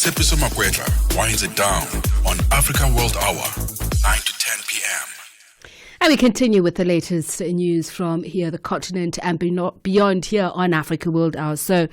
Tshepiso Makwetla winds it down on Africa World Hour, 9 to 10 p.m. And we continue with the latest news from here, the continent, and beyond here on Africa World Hour. So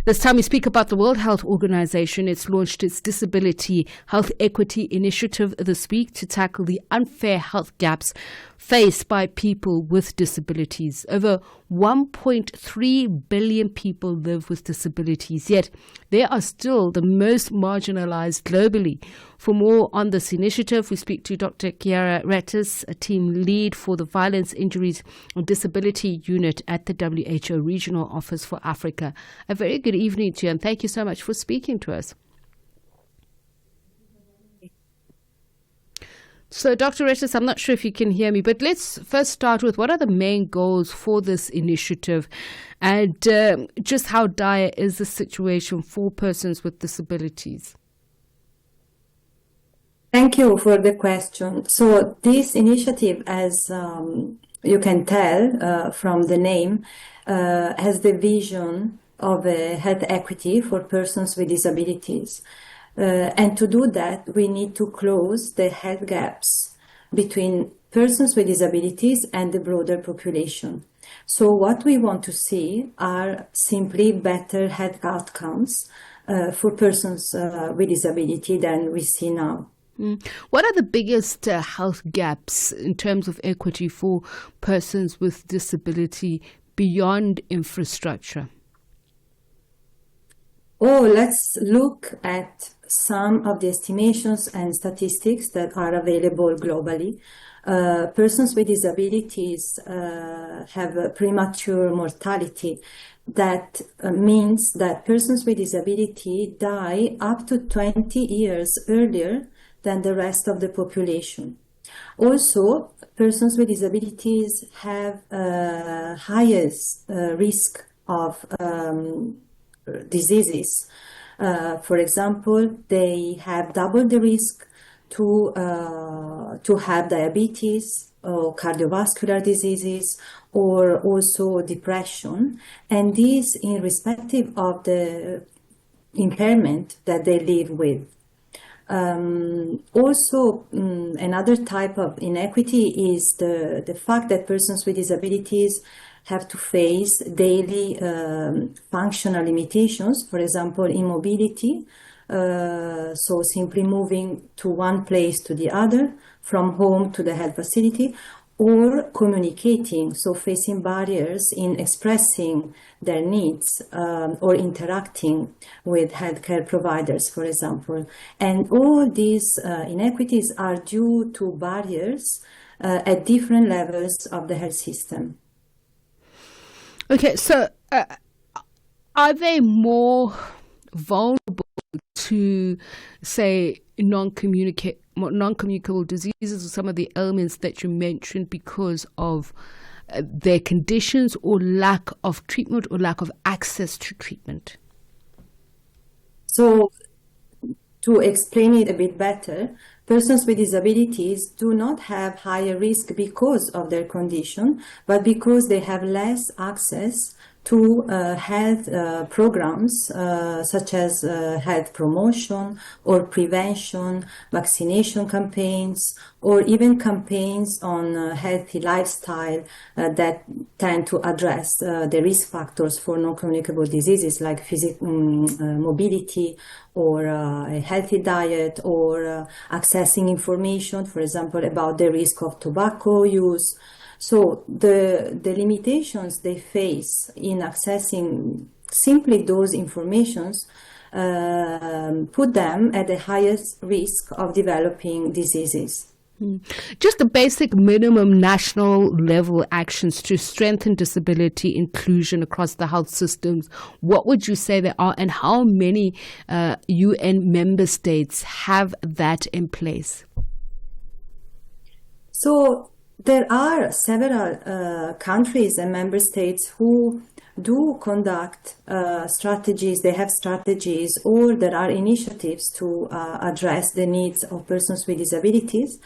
this time we speak about the World Health Organization. It's launched its Disability Health Equity Initiative this week to tackle the unfair health gaps faced by people with disabilities. Over 1.3 billion people live with disabilities, yet they are still the most marginalized globally. For more on this initiative, we speak to Dr. Chiara Retis, a team lead for the Violence, Injuries and Disability Unit at the WHO Regional Office for Africa. A very good evening to you, and thank you so much for speaking to us. So, Dr. Retis, I'm not sure if you can hear me, but let's first start with what are the main goals for this initiative and just how dire is the situation for persons with disabilities? Thank you for the question. So this initiative, as you can tell from the name, has the vision of a health equity for persons with disabilities. And to do that, we need to close the health gaps between persons with disabilities and the broader population. So what we want to see are simply better health outcomes for persons with disability than we see now. What are the biggest health gaps in terms of equity for persons with disability beyond infrastructure? Let's look at some of the estimations and statistics that are available globally. Persons with disabilities have a premature mortality. That means that persons with disability die up to 20 years earlier than the rest of the population. Also, persons with disabilities have highest risk of diseases. For example, they have double the risk to have diabetes or cardiovascular diseases or also depression, and this in respective of the impairment that they live with. Another type of inequity is the fact that persons with disabilities have to face daily functional limitations, for example, immobility, so simply moving to one place to the other, from home to the health facility, or communicating, so facing barriers in expressing their needs or interacting with healthcare providers, for example. And all these inequities are due to barriers at different levels of the health system. Okay, so are they more vulnerable to, say, non-communicable diseases or some of the ailments that you mentioned because of their conditions or lack of treatment or lack of access to treatment? So, to explain it a bit better, persons with disabilities do not have higher risk because of their condition, but because they have less access to health programs such as health promotion or prevention, vaccination campaigns, or even campaigns on healthy lifestyle that tend to address the risk factors for non-communicable diseases like mobility or a healthy diet or accessing information, for example, about the risk of tobacco use. So the limitations they face in accessing simply those informations put them at the highest risk of developing diseases. Just the basic minimum national level actions to strengthen disability inclusion across the health systems, what would you say there are, and how many UN member states have that in place? So there are several countries and member states who do conduct strategies, they have strategies, or there are initiatives to address the needs of persons with disabilities.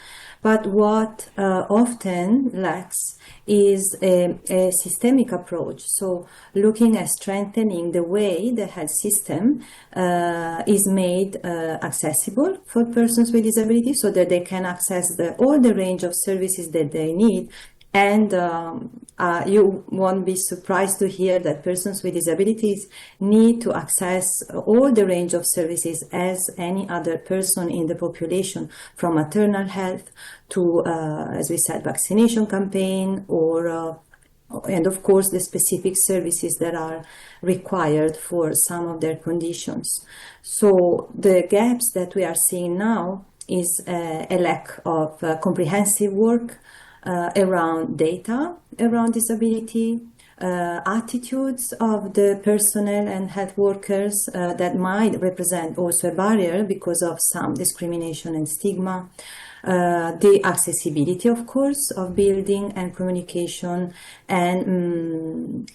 But what often lacks is a systemic approach. So looking at strengthening the way the health system is made accessible for persons with disabilities so that they can access all the range of services that they need. And you won't be surprised to hear that persons with disabilities need to access all the range of services as any other person in the population, from maternal health to, as we said, vaccination campaign, or and of course the specific services that are required for some of their conditions. So the gaps that we are seeing now is a lack of comprehensive work around data, around disability, attitudes of the personnel and health workers that might represent also a barrier because of some discrimination and stigma, the accessibility, of course, of building and communication, and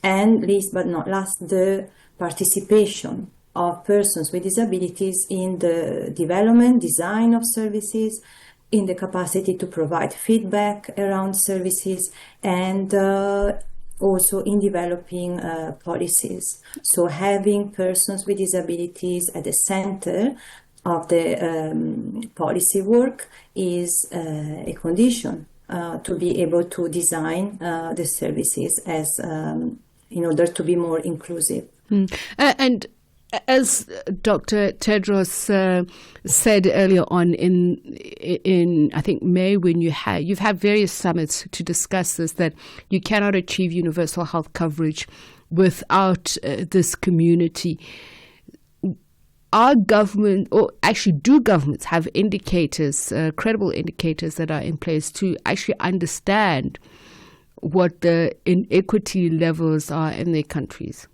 least but not last, the participation of persons with disabilities in the development, design of services, in the capacity to provide feedback around services, and also in developing policies. So having persons with disabilities at the center of the policy work is a condition to be able to design the services as in order to be more inclusive. And as Dr. Tedros said earlier on in I think May, when you've had various summits to discuss this, that you cannot achieve universal health coverage without this community. Our government, or actually do governments have indicators, credible indicators that are in place to actually understand what the inequity levels are in their countries?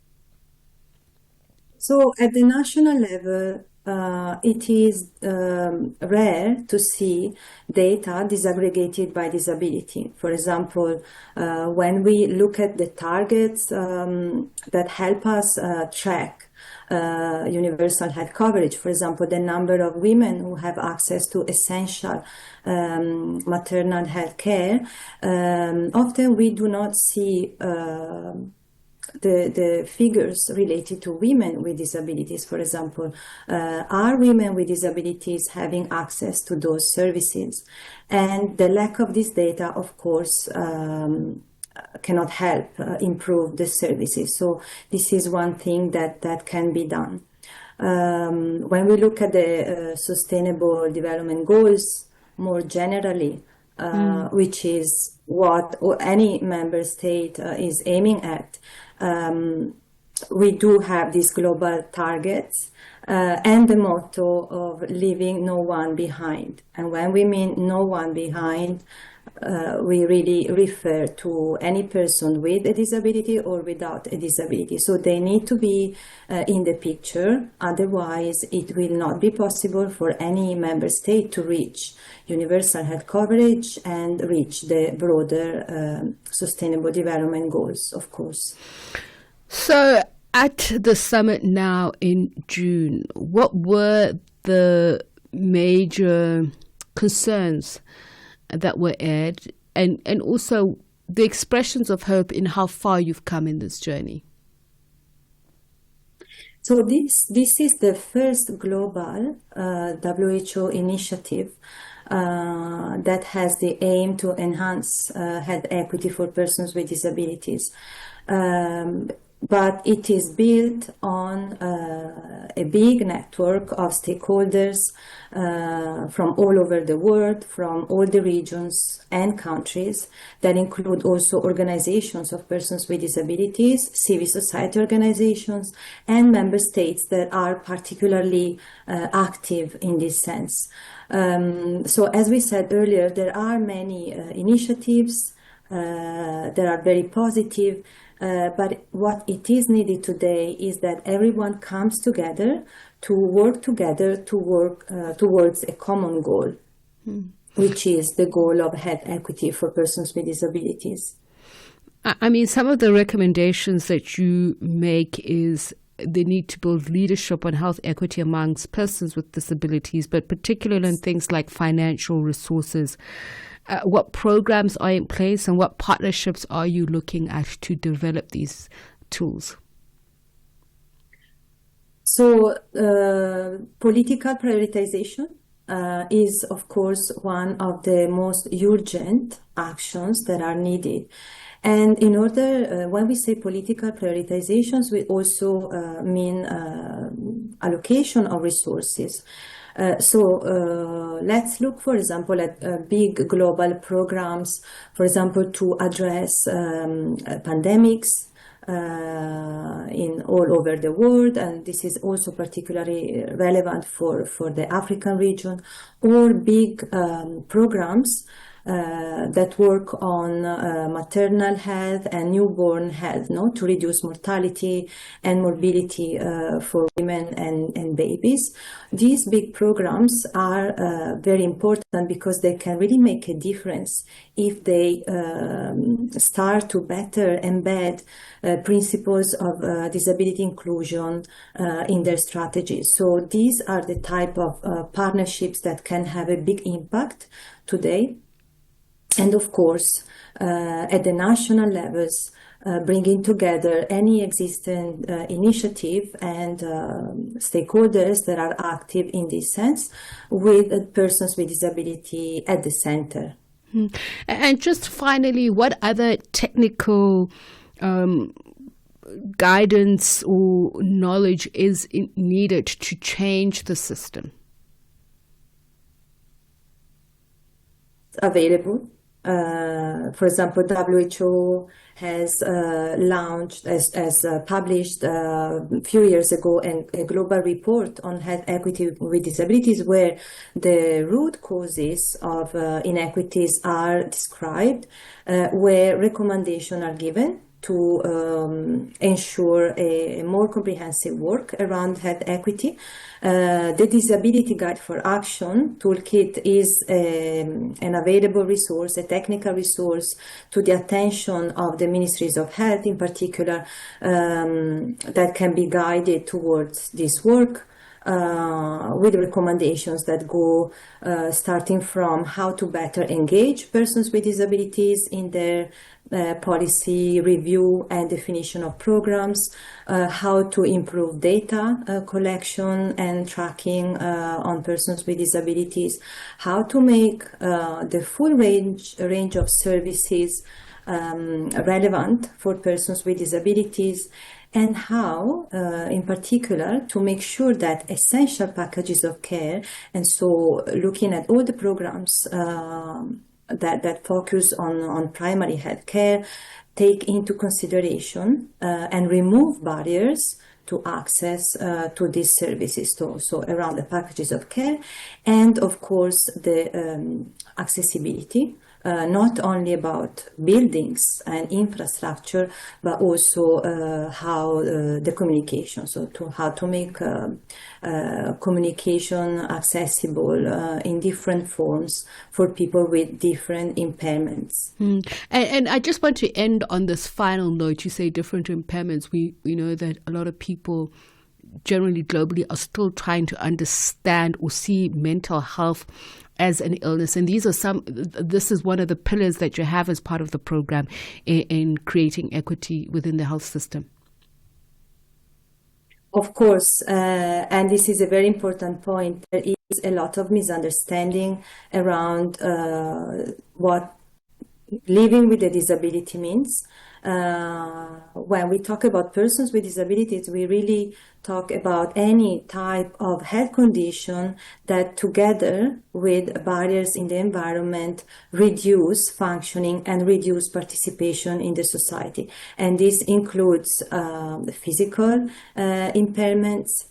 So at the national level, it is rare to see data disaggregated by disability. For example, when we look at the targets that help us track universal health coverage, for example, the number of women who have access to essential maternal health care, often we do not see the figures related to women with disabilities. For example, are women with disabilities having access to those services? And the lack of this data, of course, cannot help improve the services. So this is one thing that can be done. When we look at the Sustainable Development Goals more generally, which is what any member state is aiming at, we do have these global targets and the motto of leaving no one behind. And when we mean no one behind, we really refer to any person with a disability or without a disability. So they need to be in the picture, otherwise it will not be possible for any member state to reach universal health coverage and reach the broader sustainable development goals, of course. So at the summit now in June, what were the major concerns that were aired, and also the expressions of hope in how far you've come in this journey? So this is the first global WHO initiative that has the aim to enhance health equity for persons with disabilities. But it is built on a big network of stakeholders from all over the world, from all the regions and countries, that include also organizations of persons with disabilities, civil society organizations, and member states that are particularly active in this sense. So as we said earlier, there are many initiatives that are very positive. But what it is needed today is that everyone comes together to work together to work towards a common goal, which is the goal of health equity for persons with disabilities. I mean, some of the recommendations that you make is they need to build leadership on health equity amongst persons with disabilities, but particularly in things like financial resources. What programs are in place and what partnerships are you looking at to develop these tools? So, political prioritization is, of course, one of the most urgent actions that are needed. And in order, when we say political prioritizations, we also mean allocation of resources. Let's look, for example, at big global programs, for example, to address pandemics in all over the world, and this is also particularly relevant for the African region, or big programs that work on maternal health and newborn health, to reduce mortality and morbidity for women and babies. These big programs are very important because they can really make a difference if they start to better embed principles of disability inclusion in their strategies. So these are the type of partnerships that can have a big impact today. And of course, at the national levels, bringing together any existing initiative and stakeholders that are active in this sense, with persons with disability at the center. And just finally, what other technical guidance or knowledge is needed to change the system? Available. For example, WHO has launched, as published a few years ago, a global report on health equity with disabilities, where the root causes of inequities are described, where recommendations are given to ensure a more comprehensive work around health equity. The Disability Guide for Action toolkit is an available resource, a technical resource to the attention of the ministries of health in particular, that can be guided towards this work. With recommendations that go starting from how to better engage persons with disabilities in their policy review and definition of programs, how to improve data collection and tracking on persons with disabilities, how to make the full range of services relevant for persons with disabilities, and how, in particular, to make sure that essential packages of care, and so looking at all the programs that focus on primary health care, take into consideration and remove barriers to access to these services, so around the packages of care, and of course the accessibility. Not only about buildings and infrastructure, but also how the communication, how to make communication accessible in different forms for people with different impairments. And I just want to end on this final note. You say different impairments. We know that a lot of people generally globally are still trying to understand or see mental health as an illness, and this is one of the pillars that you have as part of the program in creating equity within the health system. Of course, and this is a very important point. There is a lot of misunderstanding around what living with a disability means. When we talk about persons with disabilities, we really talk about any type of health condition that, together with barriers in the environment, reduce functioning and reduce participation in the society. And this includes physical impairments,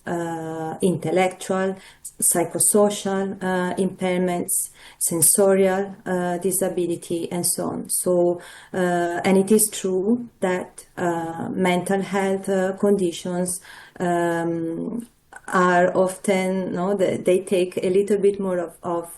intellectual, psychosocial impairments, sensorial disability, and so on. So, and it is true that mental health conditions are often, they take a little bit more of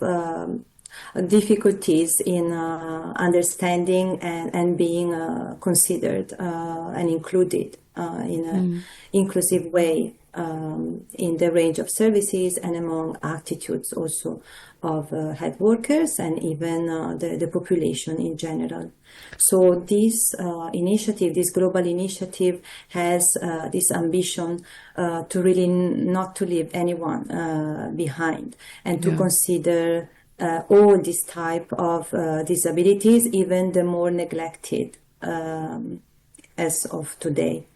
difficulties in understanding and being considered and included in an inclusive way in the range of services and among attitudes also of health workers and even the population in general. So this initiative, this global initiative, has this ambition to really not to leave anyone behind and to consider all these type of disabilities, even the more neglected as of today.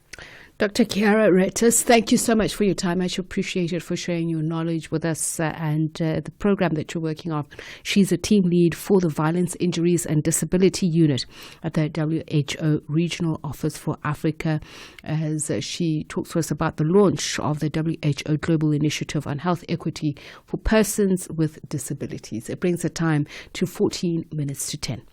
Dr. Chiara Retis, thank you so much for your time. Much appreciated for sharing your knowledge with us and the program that you're working on. She's a team lead for the Violence, Injuries and Disability Unit at the WHO Regional Office for Africa, as she talks to us about the launch of the WHO Global Initiative on Health Equity for Persons with Disabilities. It brings the time to 14 minutes to 10.